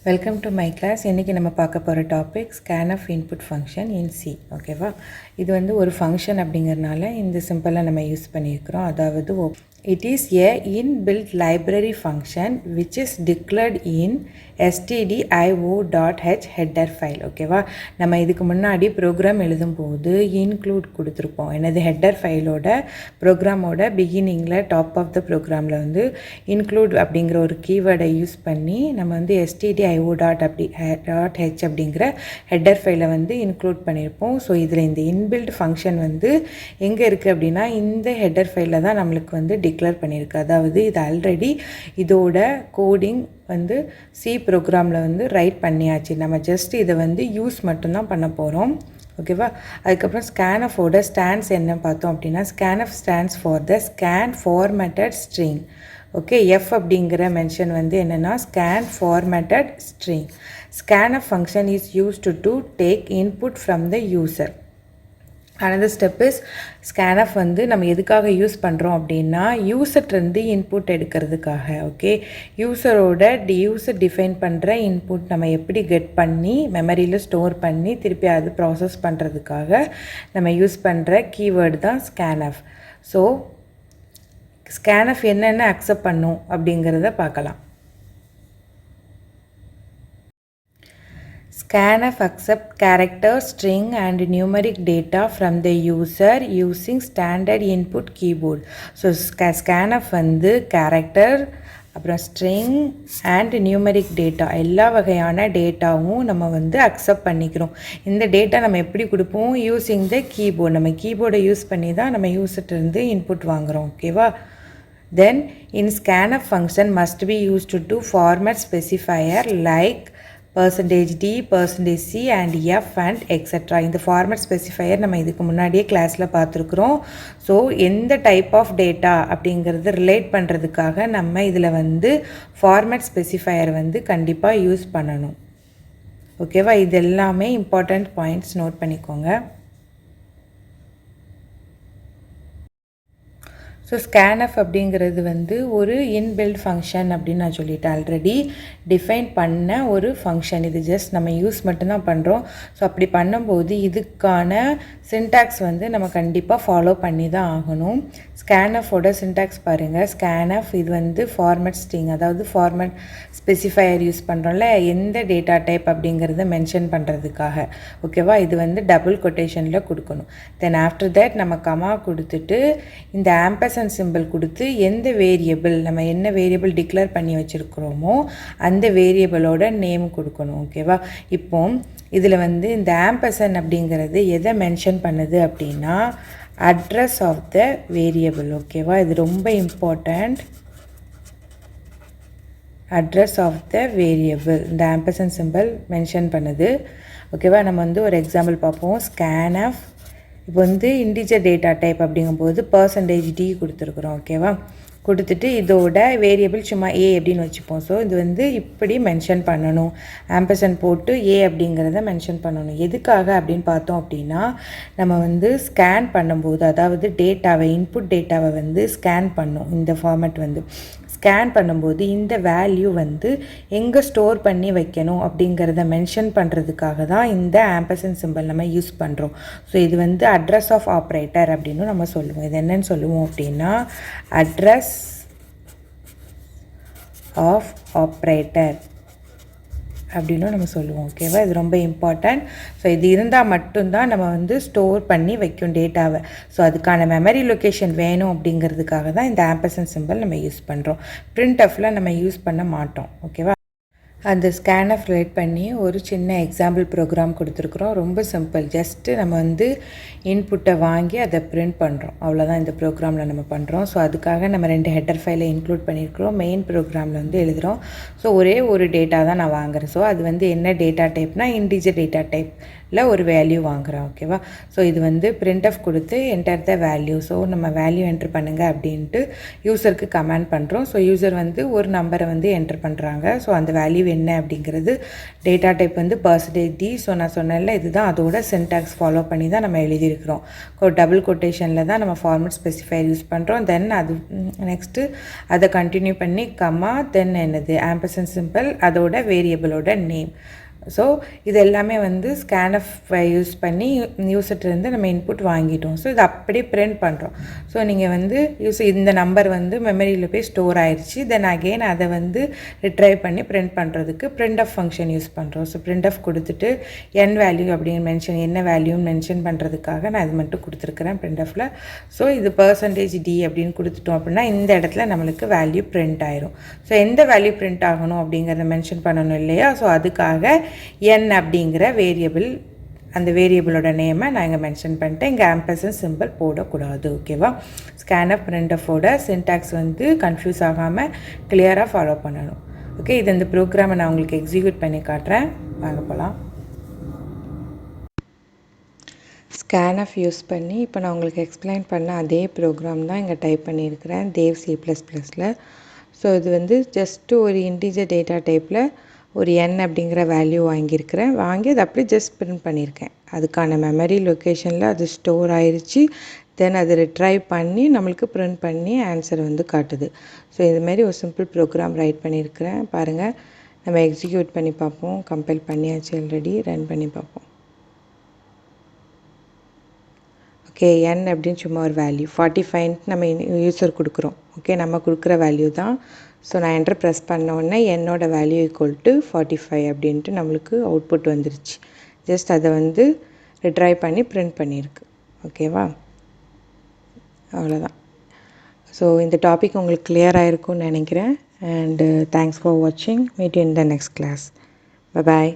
Welcome to my class. இன்றைக்கி நம்ம பார்க்க போகிற topic scanf input function in C. ஓகேவா, இது வந்து ஒரு ஃபங்க்ஷன் அப்படிங்கிறனால இந்த சிம்பிளாக நம்ம யூஸ் பண்ணியிருக்கிறோம். அதாவது it is a inbuilt library function which is declared in stdio.h header file. ஓகேவா, நம்ம இதுக்கு முன்னாடி ப்ரோக்ராம் எழுதும்போது இன்க்ளூட் கொடுத்துருப்போம். எனது ஹெட்டர் ஃபைலோட ப்ரோக்ராமோட பிகினிங்கில் டாப் ஆஃப் த ப்ரோக்ராமில் வந்து இன்க்ளூட் அப்படிங்கிற ஒரு கீவேர்டை யூஸ் பண்ணி நம்ம வந்து stdio.h அப்படிங்கிற ஹெட்டர் ஃபைலை வந்து இன்க்ளூட் பண்ணியிருப்போம். ஸோ இதில் இந்த இன்பில்ட் ஃபங்க்ஷன் வந்து எங்கே இருக்குது அப்படின்னா இந்த ஹெட்டர் ஃபைலில் தான் நம்மளுக்கு வந்து டிக்ளேர் பண்ணியிருக்கு. அதாவது இது ஆல்ரெடி இதோட கோடிங் வந்து சி ப்ரோக்ராமில் வந்து ரைட் பண்ணியாச்சு. நம்ம ஜஸ்ட் இதை வந்து யூஸ் மட்டும்தான் பண்ண போகிறோம். ஓகேவா, அதுக்கப்புறம் ஸ்கேனஃபோட ஸ்டாண்ட்ஸ் என்ன பார்த்தோம் அப்படின்னா scanf stands for the scan formatted string. Okay, F அப்படிங்கிற மென்ஷன் வந்து என்னென்னா scan formatted string. scanf function is used to take input from the user. another step is scanf வந்து நம்ம எதுக்காக யூஸ் பண்ணுறோம் அப்படின்னா யூசர்லேருந்து இன்புட் எடுக்கிறதுக்காக. ஓகே, யூசர் டிஃபைன் பண்ணுற இன்புட் நம்ம எப்படி கெட் பண்ணி மெமரியில் ஸ்டோர் பண்ணி திருப்பி அது ப்ராசஸ் பண்ணுறதுக்காக நம்ம யூஸ் பண்ணுற கீவேர்டு தான் scanf. ஸோ scanf என்னென்ன அக்செப்ட் பண்ணும் அப்படிங்கிறத பார்க்கலாம். scanf accept character, string and numeric data from the user using standard input keyboard. So scanf வந்து character, அப்புறம் string and numeric data எல்லா வகையான டேட்டாவும் நம்ம வந்து அக்செப்ட் பண்ணிக்கிறோம். இந்த டேட்டா நம்ம எப்படி கொடுப்போம்? Using the keyboard. நம்ம கீபோர்டை யூஸ் பண்ணி தான் நம்ம யூசர்கிட்டருந்து இன்புட் வாங்குகிறோம். ஓகேவா, then in scanf function must be used to format specifier like %d, %c and f and etc. இந்த ஃபார்மேட் ஸ்பெசிஃபையர் நம்ம இதுக்கு முன்னாடியே கிளாஸில் பார்த்துருக்குறோம். ஸோ எந்த டைப் ஆஃப் டேட்டா அப்படிங்கிறது ரிலேட் பண்ணுறதுக்காக நம்ம இதில் வந்து ஃபார்மேட் ஸ்பெசிஃபையர் வந்து கண்டிப்பாக யூஸ் பண்ணணும். ஓகேவா, இது எல்லாமே இம்பார்ட்டண்ட் பாயிண்ட்ஸ் நோட் பண்ணிக்கோங்க. ஸோ scanf அப்படிங்கிறது வந்து ஒரு இன்பில்ட் ஃபங்க்ஷன் அப்படின்னு நான் சொல்லிட்டேன். ஆல்ரெடி டிஃபைன் பண்ண ஒரு ஃபங்க்ஷன். இது ஜஸ்ட் நம்ம யூஸ் மட்டும்தான் பண்ணுறோம். ஸோ அப்படி பண்ணும்போது இதுக்கான சின்டாக்ஸ் வந்து நம்ம கண்டிப்பாக ஃபாலோ பண்ணி தான் ஆகணும். scanfோட சின்டாக்ஸ் பாருங்கள். scanf இது வந்து ஃபார்மேட் ஸ்ட்ரிங், அதாவது ஃபார்மேட் ஸ்பெசிஃபையர் யூஸ் பண்ணுறோம்ல எந்த டேட்டா டைப் அப்படிங்கிறத மென்ஷன் பண்ணுறதுக்காக. ஓகேவா, இது வந்து டபுள் கொட்டேஷனில் கொடுக்கணும். தென் ஆஃப்டர் தேட் நம்ம கமா கொடுத்துட்டு இந்த ஆம்பர்சண்ட் சிம்பிள் கொடுத்து எந்த வேரியபிள் நம்ம என்ன வேரியபிள் டிக்ளேர் பண்ணி வச்சுருக்கிறோமோ அந்த வேரியபிளோட நேம் கொடுக்கணும். ஓகேவா, இப்போ இதில் வந்து இந்த ஆம்பர்சண்ட் அப்படிங்கிறது எதை மென்ஷன் பண்ணுது அப்படின்னா அட்ரஸ் ஆஃப் த வேரியபிள். ஓகேவா, இது ரொம்ப important. Address of the variable இந்த ஆம்பர்சண்ட் சிம்பிள் மென்ஷன் பண்ணுது. ஓகேவா, நம்ம வந்து ஒரு எக்ஸாம்பிள் பார்ப்போம். scanf இப்போ வந்து இன்டிஜர் டேட்டா டைப் அப்படிங்கும்போது %d கொடுத்துருக்குறோம். ஓகேவா, கொடுத்துட்டு இதோட வேரியபிள் சும்மா a அப்படின்னு வச்சுப்போம். ஸோ இது வந்து இப்படி மென்ஷன் பண்ணணும். ஆம்பர்சண்ட் போட்டு a அப்படிங்கிறத மென்ஷன் பண்ணணும். எதுக்காக அப்படின்னு பார்த்தோம் அப்படின்னா நம்ம வந்து ஸ்கேன் பண்ணும்போது, அதாவது டேட்டாவை இன்புட் டேட்டாவை வந்து ஸ்கேன் பண்ணும். இந்த ஃபார்மேட் வந்து ஸ்கேன் பண்ணும்போது இந்த வேல்யூ வந்து எங்கே ஸ்டோர் பண்ணி வைக்கணும் அப்படிங்கிறத மென்ஷன் பண்ணுறதுக்காக தான் இந்த ஆம்பர்சண்ட் சிம்பிள் நம்ம யூஸ் பண்ணுறோம். ஸோ இது வந்து அட்ரஸ் ஆஃப் ஆப்ரேட்டர் அப்படின்னு நம்ம சொல்லுவோம். இது என்னன்னு சொல்லுவோம் அப்படின்னா அட்ரஸ் ஆஃப் ஆப்ரேட்டர் அப்படின்னு நம்ம சொல்லுவோம். ஓகேவா, இது ரொம்ப இம்பார்ட்டண்ட். ஸோ இது இருந்தால் மட்டும்தான் நம்ம வந்து ஸ்டோர் பண்ணி வைக்கும் டேட்டாவை. ஸோ அதுக்கான மெமரி லொக்கேஷன் வேணும் அப்படிங்கிறதுக்காக தான் இந்த ஆம்பர்சண்ட் சிம்பிள் நம்ம யூஸ் பண்ணுறோம். printfல நம்ம யூஸ் பண்ண மாட்டோம். ஓகேவா, அந்த scanf ரிலேட் பண்ணி ஒரு சின்ன எக்ஸாம்பிள் ப்ரோக்ராம் கொடுத்துருக்குறோம். ரொம்ப சிம்பிள். ஜஸ்ட்டு நம்ம வந்து இன்புட்டை வாங்கி அதை பிரிண்ட் பண்ணுறோம். அவ்வளோதான் இந்த ப்ரோக்ராமில் நம்ம பண்ணுறோம். ஸோ அதுக்காக நம்ம 2 ஹெட்டர் ஃபைலை இன்க்ளூட் பண்ணியிருக்கிறோம். மெயின் ப்ரோக்ராமில் வந்து எழுதுகிறோம். ஸோ ஒரே ஒரு டேட்டா தான் நான் வாங்குகிறேன். ஸோ அது வந்து என்ன டேட்டா டைப்னா இன்டிஜர் டேட்டா டைப் ஒரு வேல்யூ வாங்குகிறோம். ஓகேவா? ஸோ இது வந்து பிரிண்ட் ஆஃப் கொடுத்து என்டர் த வேல்யூ. ஸோ நம்ம வேல்யூ என்ட்ரு பண்ணுங்கள் அப்படின்ட்டு யூசருக்கு கமெண்ட் பண்ணுறோம். ஸோ யூசர் வந்து ஒரு நம்பரை வந்து என்ட்ரு பண்ணுறாங்க. ஸோ அந்த வேல்யூ என்ன அப்படிங்கிறது டேட்டா டைப் வந்து %d. ஸோ நான் சொன்னேன்ல, இதுதான் அதோட சின்டாக்ஸ் ஃபாலோ பண்ணி தான் நம்ம எழுதியிருக்கிறோம். டபுள் கொட்டேஷனில் தான் நம்ம ஃபார்மட் ஸ்பெசிஃபையர் யூஸ் பண்ணுறோம். தென் அது நெக்ஸ்ட்டு அதை கண்டினியூ பண்ணி கம்மா, தென் என்னது ஆம்பர்சன்ட் சிம்பிள், அதோட வேரியபிளோட நேம். ஸோ இது எல்லாமே வந்து scanf யூஸ் பண்ணி யூசர்கிட்டருந்து நம்ம இன்புட் வாங்கிட்டோம். ஸோ இது அப்படியே பிரிண்ட் பண்ணுறோம். ஸோ நீங்கள் வந்து இந்த நம்பர் வந்து மெமரியில் போய் ஸ்டோர் ஆயிடுச்சு. தென் அகெயின் அதை வந்து ரிட்ரைவ் பண்ணி பிரிண்ட் பண்ணுறதுக்கு பிரிண்ட் ஆஃப் ஃபங்க்ஷன் யூஸ் பண்ணுறோம். ஸோ பிரிண்ட் ஆஃப் கொடுத்துட்டு என் வேல்யூ அப்படின்னு என்ன வேல்யூன்னு மென்ஷன் பண்ணுறதுக்காக நான் இது மட்டும் கொடுத்துருக்குறேன் பிரிண்ட் ஆஃபில். ஸோ இது %d அப்படின்னு கொடுத்துட்டோம் அப்படின்னா இந்த இடத்துல நம்மளுக்கு வேல்யூ பிரிண்ட் ஆயிரும். ஸோ எந்த வேல்யூ பிரிண்ட் ஆகணும் அப்படிங்கிறத மென்ஷன் பண்ணணும் இல்லையா? ஸோ அதுக்காக n அப்படிங்கிற வேரியபிள், அந்த வேரியபிளோட நேமை நான் இங்கே மென்ஷன் பண்ணிட்டேன். இங்கே ஆம்பர்சன்ட் சிம்பிள் போடக்கூடாது. ஓகேவா? scanf printfோட சின்டாக்ஸ் வந்து கன்ஃபியூஸ் ஆகாமல் கிளியராக ஃபாலோ பண்ணணும். ஓகே, இது இந்த ப்ரோக்ராமை நான் உங்களுக்கு எக்ஸிக்யூட் பண்ணி காட்டுறேன். வாங்க போகலாம். scanf யூஸ் பண்ணி இப்போ நான் உங்களுக்கு எக்ஸ்பிளைன் பண்ண அதே ப்ரோக்ராம் தான் இங்கே டைப் பண்ணியிருக்கிறேன் தேவ் C++ல். ஸோ இது வந்து ஜஸ்ட்டு ஒரு இன்டீஜர் டேட்டா டைப்பில் ஒரு n அப்படிங்கிற வேல்யூ வாங்கியிருக்கிறேன். வாங்கி அதை அப்படியே ஜஸ்ட் பிரிண்ட் பண்ணியிருக்கேன். அதுக்கான மெமரி லொக்கேஷனில் அது ஸ்டோர் ஆயிடுச்சு. தென் அதை ரிட்ரைவ் பண்ணி நம்மளுக்கு பிரிண்ட் பண்ணி ஆன்சர் வந்து காட்டுது. ஸோ இதுமாரி ஒரு சிம்பிள் ப்ரோக்ராம் ரைட் பண்ணியிருக்கிறேன். பாருங்கள், நம்ம எக்ஸிக்யூட் பண்ணி பார்ப்போம். கம்பைல் பண்ணியாச்சு, ஆல்ரெடி ரன் பண்ணி பார்ப்போம். ஓகே, n அப்படின்னு சும்மா ஒரு வேல்யூ 45 நம்ம யூசர் கொடுக்குறோம். ஓகே, நம்ம கொடுக்குற வேல்யூ தான். ஸோ நான் என்டர் ப்ரெஸ் பண்ண உடனே என்னோட வேல்யூ = 45 அப்படின்ட்டு நம்மளுக்கு அவுட்புட் வந்துருச்சு. ஜஸ்ட் அதை வந்து ரிட்ரைவ் பண்ணி பிரிண்ட் பண்ணியிருக்கு. ஓகேவா? அவ்வளோதான். ஸோ இந்த டாபிக் உங்களுக்கு கிளியராக இருக்கும்னு நினைக்கிறேன். அண்ட் தேங்க்ஸ் ஃபார் வாட்சிங். Meet you in the next class. Bye bye.